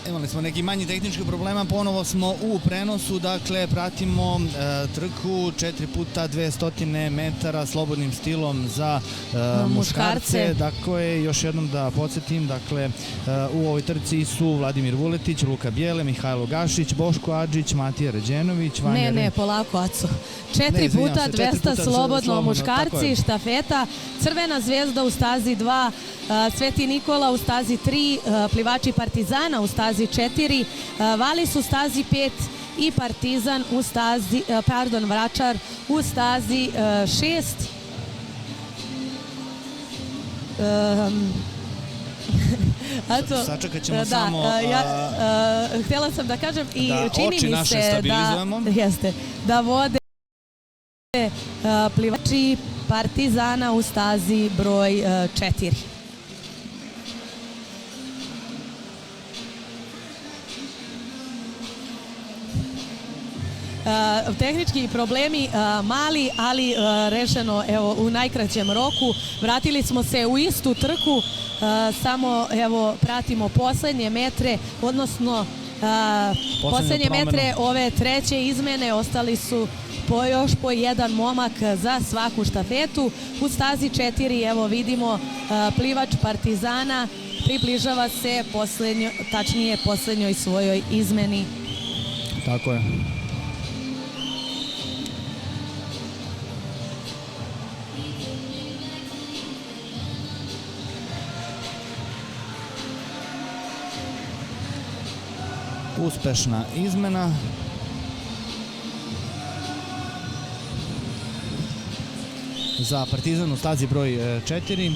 Imali smo neki manji tehnički problema, ponovo smo u prenosu, dakle pratimo trku 4x200 metara slobodnim stilom za muškarce. Dakle, još jednom da podsjetim, dakle u ovoj trci su Vladimir Vuletić, Luka Bijele, Mihajlo Gašić, Boško Adžić, Matija Ređenović, Vanja... Ne, polako, Aco. 4x200 slobodno muškarci, štafeta, Crvena zvezda u stazi 2, Sveti Nikola u stazi 3, plivači Partizana u stazi 4, Valis u stazi 5 i Partizan u stazi, Vračar u stazi 6. Sačekat ćemo samo... Htjela sam da kažem i čini mi se da vode plivači Partizana u stazi broj 4. Tehnički problemi mali, ali rešeno evo u najkraćem roku. Vratili smo se u istu trku, samo evo pratimo poslednje metre, odnosno poslednje metre ove treće izmene. Ostali su još po jedan momak za svaku štafetu. U stazi 4 evo vidimo plivač Partizana približava se tačnije poslednjoj svojoj izmeni. Tako je. Uspešna izmena. Za Partizan u stazi broj 4.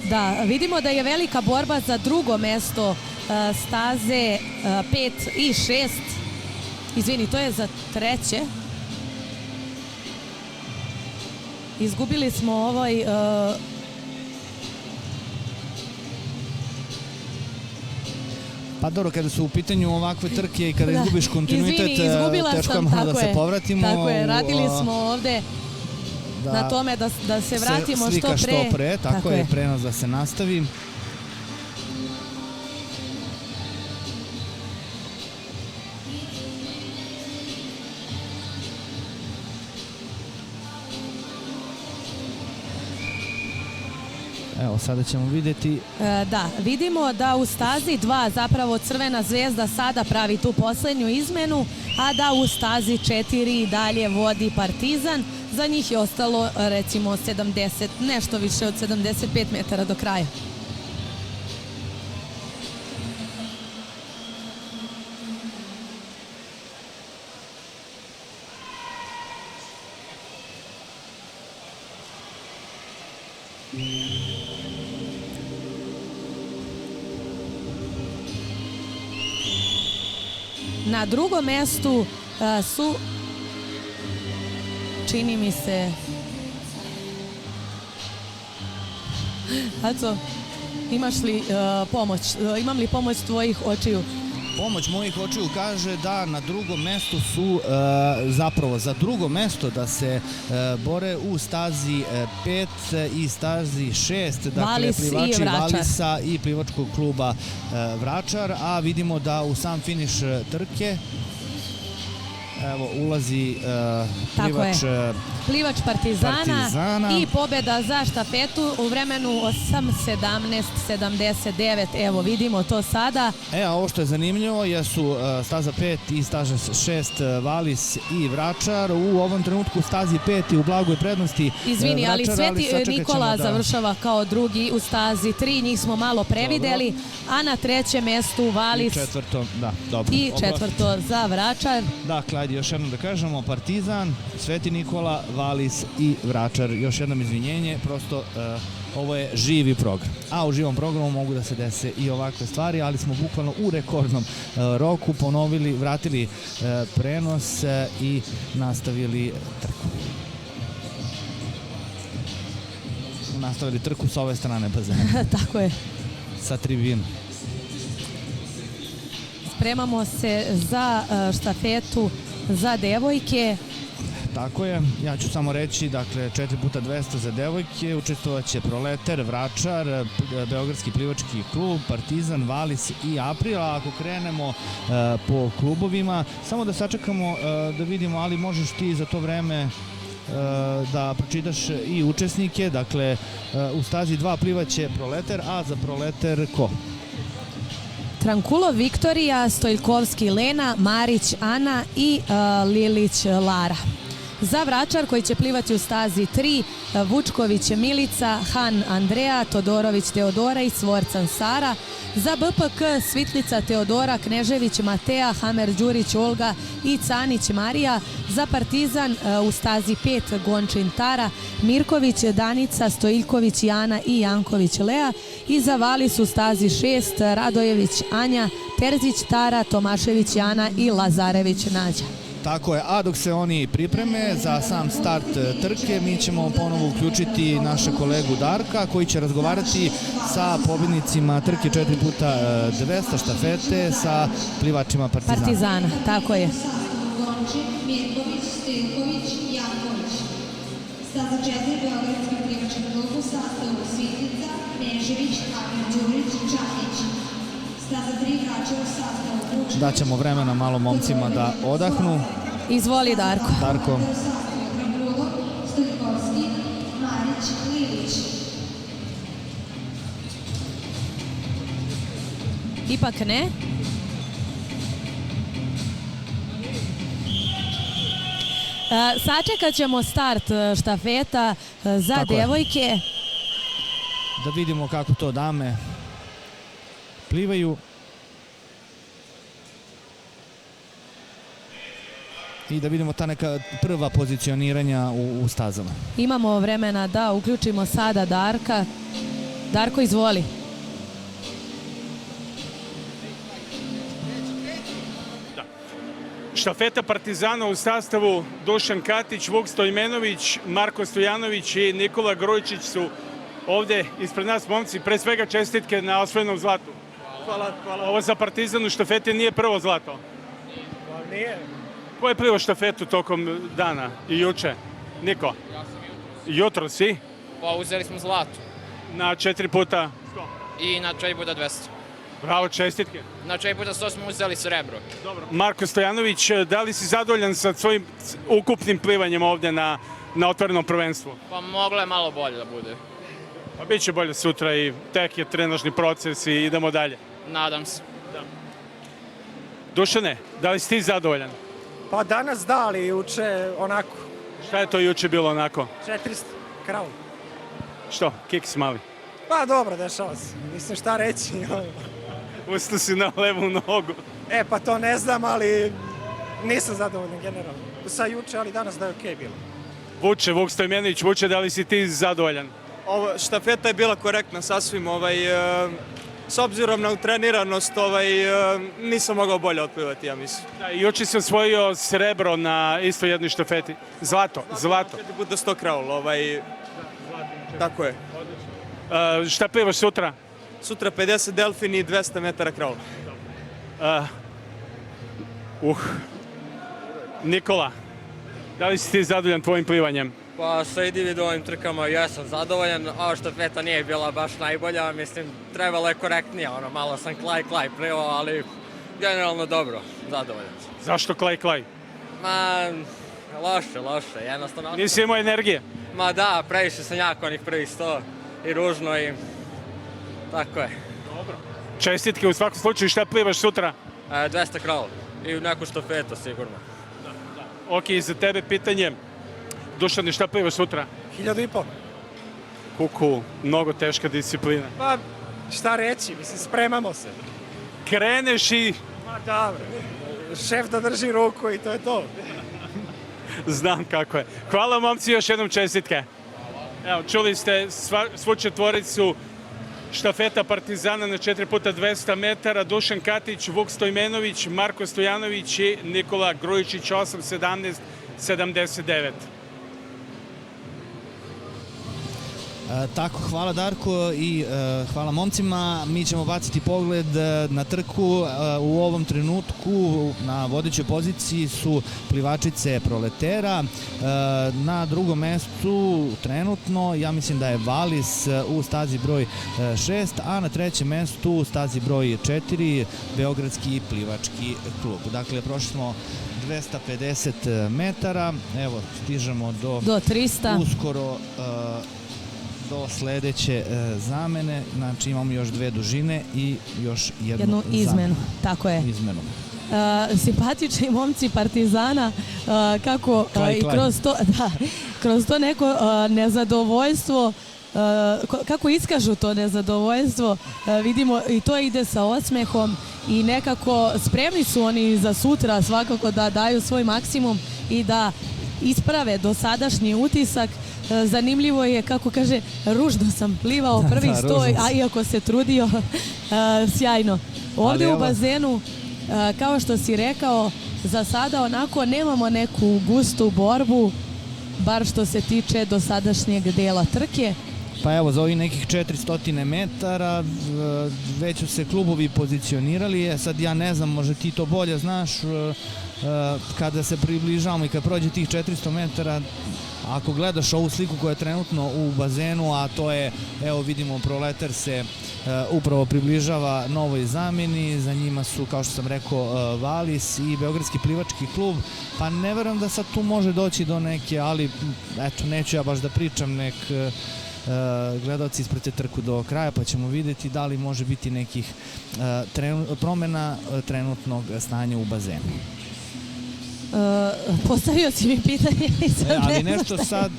Da, vidimo da je velika borba za drugo mesto staze 5 i 6. Izvini, to je za treće. Izgubili smo ovaj... Pa dobro, kada su u pitanju ovakve trke i kada izgubiš kontinuitet, teško je malo da se povratimo. Tako je, radili smo ovde na tome da se vratimo što pre. Tako je, prenos da se nastavi. Evo, sada ćemo vidjeti... Da, vidimo da u stazi 2 zapravo Crvena zvezda sada pravi tu poslednju izmenu, a da u stazi 4 dalje vodi Partizan. Za njih je ostalo recimo 70, nešto više od 75 metara do kraja. Na drugom mestu su, čini mi se, Aco, imaš li pomoć, imam li pomoć tvojih očiju? Pomoć mojih očiju kaže da na drugom mestu su, zapravo za drugo mesto da se bore u stazi 5 i stazi 6, dakle plivači Valisa i plivačkog kluba Vračar, a vidimo da u sam finiš trke evo ulazi plivač Partizana i pobjeda za štafetu u vremenu 8:17:79. Evo vidimo to sada. A ovo što je zanimljivo jesu staza 5 i staza 6 Valis i Vračar. U ovom trenutku stazi 5 u blagoj prednosti. Izvini, ali Sveti Nikola završava kao drugi u stazi 3, njih smo malo prevideli, a na trećem mestu Valis i četvrto za Vračar. Dakle, ajde još jednom da kažemo, Partizan, Sveti Nikola, Valis i Vračar. Još jednom izvinjenje, prosto ovo je živi program. A u živom programu mogu da se dese i ovakve stvari, ali smo bukvalno u rekordnom roku ponovili, vratili prenos i nastavili trku. Nastavili trku sa ove strane bazena. Tako je. Sa tribina. Spremamo se za štafetu za devojke. Tako je, ja ću samo reći, dakle 4x200 za devojke, učestvovaće Proleter, Vračar, Beogradski plivački klub, Partizan, Valis i April. A ako krenemo po klubovima, samo da sačekamo da vidimo, ali možeš ti za to vreme da pročitaš i učesnike. Dakle, u stazi 2 plivaće Proleter, a za Proleter ko? Trankulov Viktorija, Stojkovski Lena, Marić Ana i Lilić Lara. Za Vračar koji će plivati u stazi 3, Vučković Milica, Han Andreja, Todorović Teodora i Svorcan Sara. Za BPK Svitlica Teodora, Knežević Mateja, Hamer Đurić Olga i Canić Marija. Za Partizan u stazi 5, Gončin Tara, Mirković Danica, Stojiljković Jana i Janković Lea. I za Valis u stazi 6, Radojević Anja, Terzić Tara, Tomašević Jana i Lazarević Nađa. Tako je, a dok se oni pripreme za sam start trke, mi ćemo ponovo uključiti naše kolegu Darka koji će razgovarati sa pobjednicima trke 4x200 štafete sa plivačima Partizana. Partizana, tako je. Mirković, Stojković, Janković. Staza 4 Beogradski plivački klub u sastavu Svitlica, Knežević, Hamer Đurić, Čakić. Staza 3 Vračar u sastavu Vučković. Daćemo vremena malo momcima da odahnu. Izvoli Darko. Darko. Stojkovski, Marić, Lilić. Ipak ne. Sačekat ćemo start štafeta za Tako je. devojke. Da vidimo kako to dame plivaju. I da vidimo ta neka prva pozicioniranja u stazama. Imamo vremena da uključimo sada Darka. Darko, izvoli. Štafeta Partizana u sastavu Dušan Katić, Vuk Stojmenović, Marko Stojanović i Nikola Grujičić su ovde ispred nas momci. Pre svega čestitke na osvojenom zlatu. Hvala. Ovo za Partizan u štafeti nije prvo zlato. Nije. Ko je plivao štafetu tokom dana i juče? Niko? Ja sam Jutro si? Pa uzeli smo zlato Na 4x100. i na 4x200. Bravo, čestitke. Na 4x100 smo uzeli srebro. Dobro. Marko Stojanović, da li si zadovoljan sa svojim ukupnim plivanjem ovde na otvorenom prvenstvu? Pa moglo je malo bolje da bude. Pa bit će bolje sutra i tek je trenažni proces i idemo dalje. Nadam se. Dušane, da li si ti zadovoljan? Pa danas da, ali juče onako, Šta je to juče bilo onako? 400 krav. Što? Kiks mali. Pa dobro, dešava se. Mislim šta reći. Ustao si na levu nogu. Pa to ne znam, ali nisam zadovoljan generalno. Sa juče, ali danas da je okej bilo. Vuče, Vuk Stojmenović, Vuče, da li si ti zadovoljan? Štafeta je bila korektna sasvim, s obzirom na utreniranost, nisam mogao bolje otplivati, ja mislim. Da, i juče si osvojio srebro na isto jednoj štafeti. Zlato. 4x100 kraul, tako je. Šta plivaš sutra? Sutra 50 delfin i 200 metara kraul. Nikola, da li si ti zadovoljan tvojim plivanjem? Pa sa individualnim trkama ja sam zadovoljan, a štafeta nije bila baš najbolja, mislim, trebalo je korektnije, malo sam klaj plivao, ali generalno dobro, zadovoljan sam. Zašto klaj? Ma, loše, jednostavno. Nisi imao energije? Ma da, previše sam jak onih prvih 100 i ružno i tako je. Dobro. Čestitke u svakom slučaju, šta plivaš sutra? 200 kraul i neku štafetu sigurno. Ok, za tebe pitanje. Dušane, šta plivaš sutra? 1500. Kuku, mnogo teška disciplina. Pa šta reći, mislim, spremamo se. Kreneš i... Ma dobro, šef da drži ruku i to je to. Znam kako je. Hvala momci, još jednom čestitke. Evo, čuli ste svu četvoricu štafeta Partizana na 4x200 metara. Dušan Katić, Vuk Stojmenović, Marko Stojanović i Nikola Grujičić, 8:17:79. Tako, hvala Darko i hvala momcima. Mi ćemo baciti pogled na trku. U ovom trenutku na vodećoj poziciji su plivačice Proletera. Na drugom mestu trenutno, ja mislim da je Valis u stazi broj 6, a na trećem mestu u stazi broj 4 Beogradski plivački klub. Dakle, prošli smo 250 metara. Evo, stižemo do 300. Uskoro do sledeće zamene, znači imamo još dve dužine i još jednu izmenu. Tako je. Izmenu. Simpatični momci Partizana, kako i kroz to neko nezadovoljstvo, kako iskažu to nezadovoljstvo, vidimo i to ide sa osmehom i nekako spremni su oni za sutra svakako da daju svoj maksimum i da isprave dosadašnji utisak. Zanimljivo je, kako kaže, ružno sam plivao prvih 100, a iako se trudio, sjajno. Ovdje u bazenu, kao što si rekao, za sada onako nemamo neku gustu borbu, bar što se tiče dosadašnjeg dela trke. Pa evo, za ovih nekih 400 metara već su se klubovi pozicionirali. Sad ja ne znam, možda ti to bolje znaš, kada se približavamo i kad prođe tih 400 metara, ako gledaš ovu sliku koja je trenutno u bazenu, a to je, evo vidimo, Proleter se upravo približava novoj zamjeni, za njima su, kao što sam rekao, Valis i Beogradski plivački klub, pa ne verujem da sad tu može doći do neke, ali eto, neću ja baš da pričam, nek gledalci isprate trku do kraja, pa ćemo vidjeti da li može biti nekih promjena trenutnog stanja u bazenu. Postavio si mi pitanje. Ali nešto sad,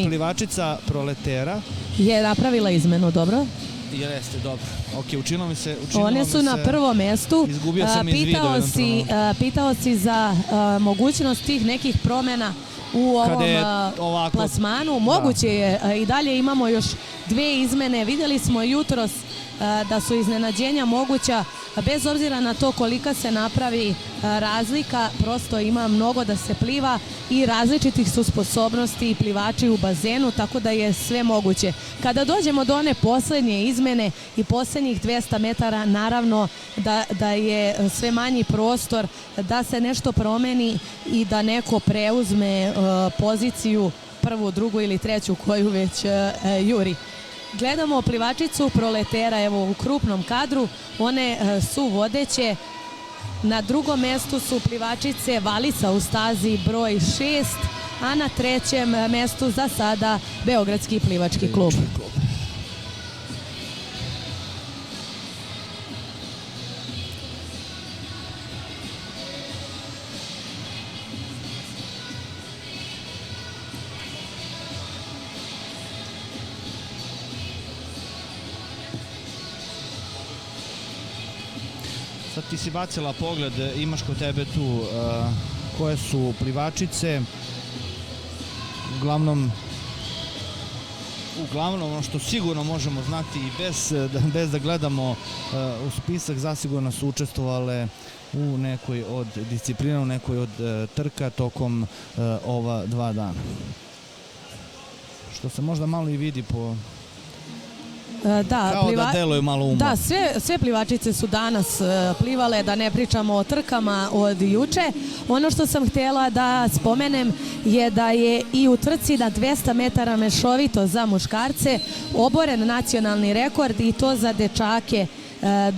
plivačica Proletera je napravila izmenu, dobro? Jeste, dobro. Ok, učinilo mi se... One su na prvom mestu. Izgubio sam iz videa. Pitao si za mogućnost tih nekih promjena u ovom plasmanu. Moguće je, i dalje imamo još dve izmene. Vidjeli smo jutros da su iznenađenja moguća, bez obzira na to kolika se napravi razlika, prosto ima mnogo da se pliva i različitih su sposobnosti i plivači u bazenu, tako da je sve moguće. Kada dođemo do one posljednje izmene i posljednjih 200 metara, naravno da je sve manji prostor da se nešto promeni i da neko preuzme poziciju prvu, drugu ili treću koju već juri. Gledamo plivačicu Proletera, evo u krupnom kadru, one su vodeće. Na drugom mestu su plivačice Valisa u stazi broj 6, a na trećem mestu za sada Beogradski plivački klub. Sad ti si bacila pogled, imaš kod tebe tu koje su plivačice, uglavnom ono što sigurno možemo znati i bez da gledamo u spisak, zasigurno su učestvovale u nekoj od disciplina, u nekoj od trka tokom ova 2 dana. Što se možda malo i vidi po... Kao da deluju malo umor. Da, sve plivačice su danas plivale, da ne pričamo o trkama od juče. Ono što sam htjela da spomenem je da je i u trci na 200 metara mešovito za muškarce oboren nacionalni rekord, i to za dečake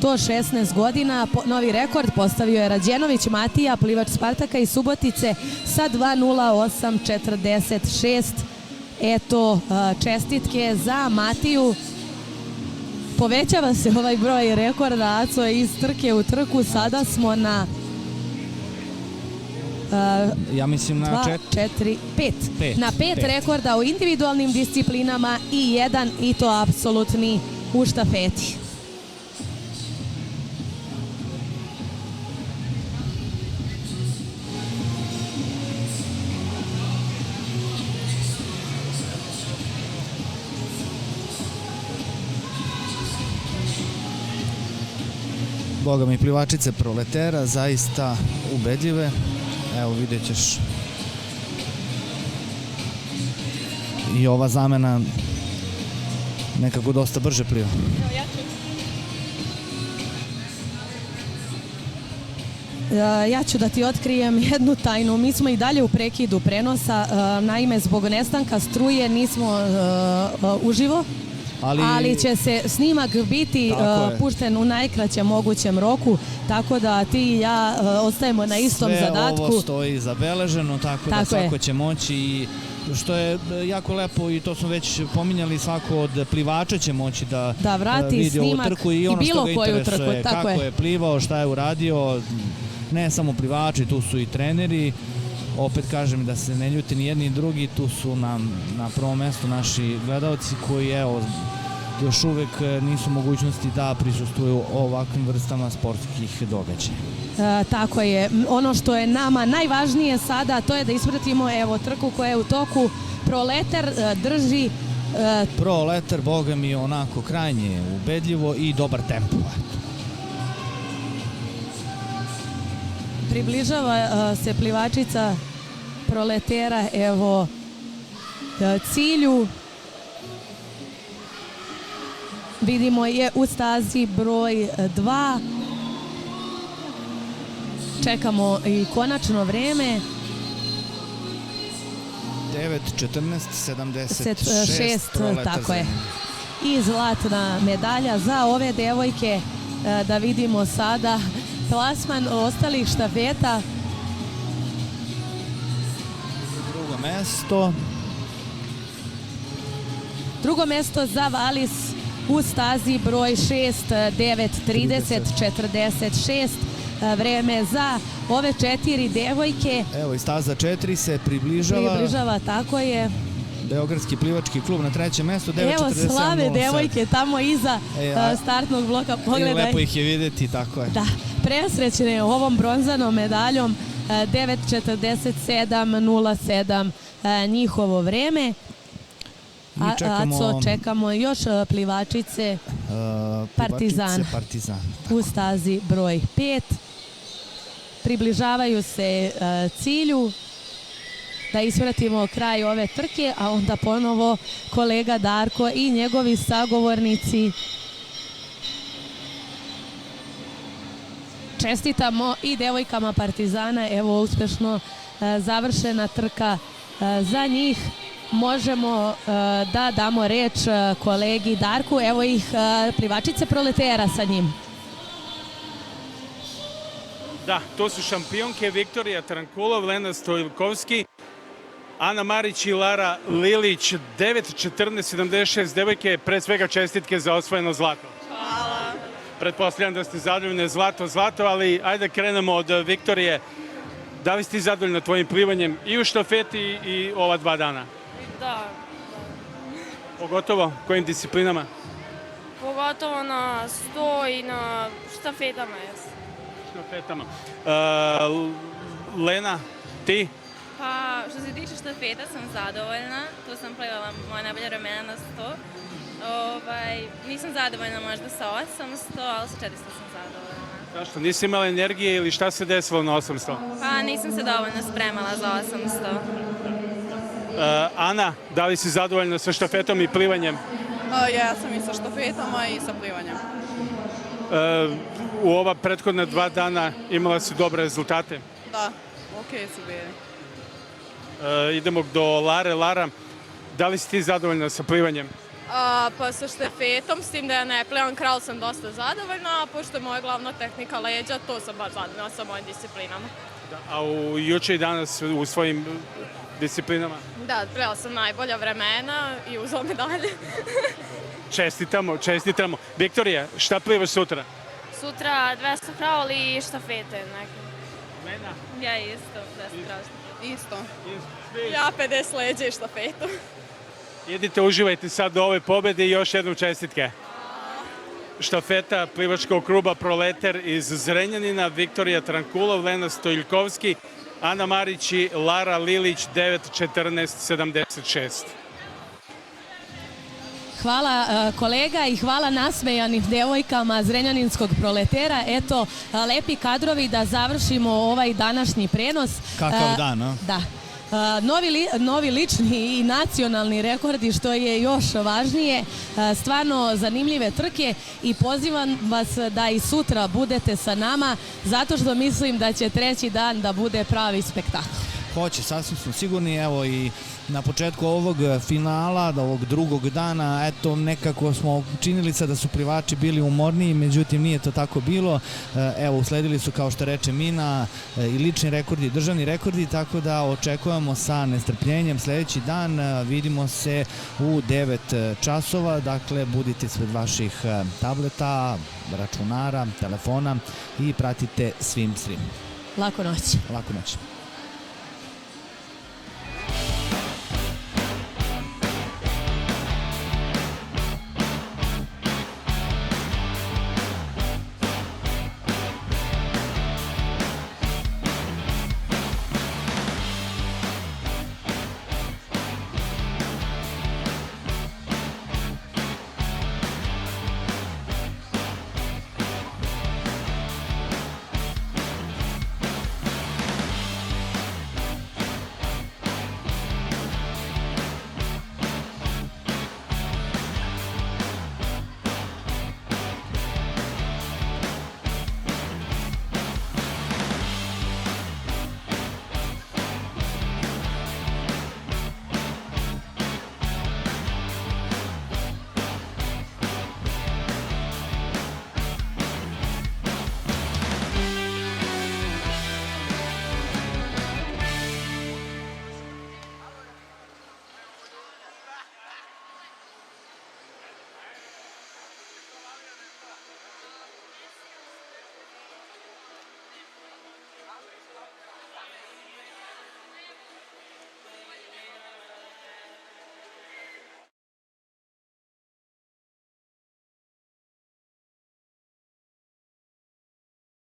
do 16 godina. Novi rekord postavio je Rađenović Matija, plivač Spartaka iz Subotice, sa 2:08:46. Eto, čestitke za Matiju. Povećava se ovaj broj rekorda, Aco, iz trke u trku. Sada smo na ja mislim na 5. Na 5 rekorda u individualnim disciplinama i jedan, i to apsolutni, u štafeti. Boga mi, plivačice Proletera, zaista ubedljive. Evo, vidjet ćeš i ova zamena nekako dosta brže pliva. Ja ću da ti otkrijem jednu tajnu. Mi smo i dalje u prekidu prenosa, naime zbog nestanka struje nismo uživo, ali će se snimak biti pušten u najkraćem mogućem roku, tako da ti i ja ostajemo na istom zadatku. Sve ovo stoji zabeleženo, tako da svako će moći i što je jako lepo i to smo već pominjali, svako od plivača će moći da vidi ovu trku i ono što ga interesuje, kako je plivao, šta je uradio. Ne samo plivači, tu su i treneri. Opet kažem da se ne ljuti ni jedni ni drugi, tu su nam na prvom mjestu naši gledalci koji još uvek nisu mogućnosti da prisustvuju ovakvim vrstama sportskih događaja. Tako je. Ono što je nama najvažnije sada, to je da ispratimo trku koja je u toku. Proleter drži... Proleter, boga mi, onako krajnje ubedljivo i dobar tempo. Približava se plivačica Proletera cilju. Vidimo je u stazi broj 2. Čekamo i konačno vreme. 9:14:76. Tako je. I zlatna medalja za ove devojke. Da vidimo sada plasman ostalih štafeta. Drugo mesto za Valis u stazi broj 6, 9:30:46. Vreme za ove 4 devojke. Evo i staza 4 se približava. Tako je. Beogradski plivački klub na trećem mjestu, 9:47:07. Evo slave devojke tamo iza startnog bloka. Pogledaj. Lepo ih je vidjeti, tako je. Da, presrećene ovom bronzanom medaljom, 9:47:07 njihovo vreme. Čekamo još plivačice Partizan u stazi broj 5. Približavaju se cilju. Da ispratimo kraj ove trke, a onda ponovo kolega Darko i njegovi sagovornici. Čestitamo i devojkama Partizana, evo uspešno završena trka za njih. Možemo da damo reč kolegi Darku, evo ih plivačice Proletera sa njim. Da, to su šampionke Viktorija Trankulov, Lena Stojilkovski, Ana Marić i Lara Lilić. 9:14:76. Devojke, pre svega čestitke za osvojeno zlato. Hvala. Pretpostavljam da ste zadovoljne, zlato, ali ajde krenemo od Viktorije. Da li ste zadovoljni tvojim plivanjem i u štafeti i ova 2 dana? Da. Pogotovo kojim disciplinama? Pogotovo na 100 i na štafetama. Štafetama. Lena, ti? Pa, što se tiče štafeta sam zadovoljna. Tu sam plivala moja najbolja vremena na 100. Nisam zadovoljna možda sa 800, ali sa 400 sam zadovoljna. Zašto? Nisi imala energije ili šta se desilo na 800? Pa nisam se dovoljno spremala za 800. Ana, da li si zadovoljna sa štafetom i plivanjem? Ja sam i sa štafetama i sa plivanjem. U ova prethodna 2 dana imala si dobre rezultate? Da, okej su bili. Idemo do Lare. Lara, da li si ti zadovoljna sa plivanjem? Pa sa štafetom, s tim da ja ne plivam kral, sam dosta zadovoljna, a pošto je moja glavna tehnika leđa, to sam baš zadovoljna sa mojim disciplinama. A juče i danas u svojim disciplinama? Da, plivala sam najbolja vremena i uzela medalje. Čestitamo. Viktorija, šta plivaš sutra? Sutra 200 kraul i štafete neke. Lena? Ja isto, 200 kraul štafete. Isto. Ja 50 leđa i štafetu. Idite, uživajte sad do ove pobjede i još jednom čestitke. Štafeta plivačkog kluba Proleter iz Zrenjanina, Viktorija Trankulov, Lena Stojilkovski, Ana Marić i Lara Lilić, 9:14:76. Hvala kolega i hvala nasmejanim devojkama Zrenjaninskog Proletera. Eto, lepi kadrovi da završimo ovaj današnji prenos. Kakav dan, a? Da. Novi lični i nacionalni rekordi, što je još važnije. Stvarno zanimljive trke i pozivam vas da i sutra budete sa nama, zato što mislim da će treći dan da bude pravi spektakl. Hoće, sasvim smo sigurni, evo i na početku ovog finala, ovog drugog dana, eto nekako smo činili se da su plivači bili umorniji, međutim nije to tako bilo. Evo usledili su, kao što reče Mina, i lični rekordi i državni rekordi, tako da očekujemo sa nestrpljenjem sljedeći dan. Vidimo se u 9 časova, dakle budite ispred vaših tableta, računara, telefona i pratite svim. Laku noć. Laku noć.